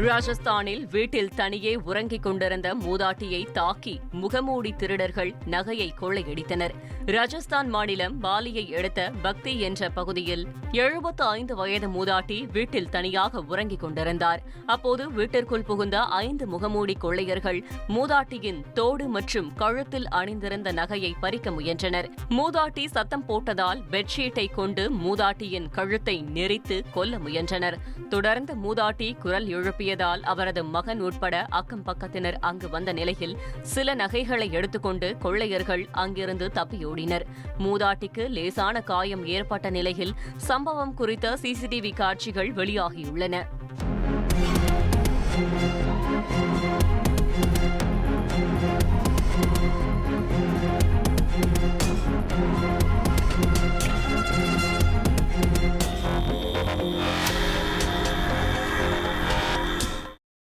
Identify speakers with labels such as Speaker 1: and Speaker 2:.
Speaker 1: ராஜஸ்தானில் வீட்டில் தனியே உறங்கிக் கொண்டிருந்த மூதாட்டியை தாக்கி முகமூடி திருடர்கள் நகையை கொள்ளையடித்தனர். ராஜஸ்தான் மாநிலம் பாலியை அடுத்த பக்தி என்ற பகுதியில் 75 வயது மூதாட்டி வீட்டில் தனியாக உறங்கிக் கொண்டிருந்தார். அப்போது வீட்டிற்குள் புகுந்த 5 முகமூடி கொள்ளையர்கள் மூதாட்டியின் தோடு மற்றும் கழுத்தில் அணிந்திருந்த நகையை பறிக்க முயன்றனர். மூதாட்டி சத்தம் போட்டதால் பெட்ஷீட்டை கொண்டு மூதாட்டியின் கழுத்தை நெரித்து கொல்ல முயன்றனர். தொடர்ந்து மூதாட்டி குரல் எழுப்பியதால் அவரது மகன் உட்பட அக்கம் பக்கத்தினர் அங்கு வந்த நிலையில் சில நகைகளை எடுத்துக்கொண்டு கொள்ளையர்கள் அங்கிருந்து தப்பியோடினர். மூதாட்டிக்கு லேசான காயம் ஏற்பட்ட நிலையில் சம்பவம் குறித்த சிசிடிவி காட்சிகள் வெளியாகியுள்ளன.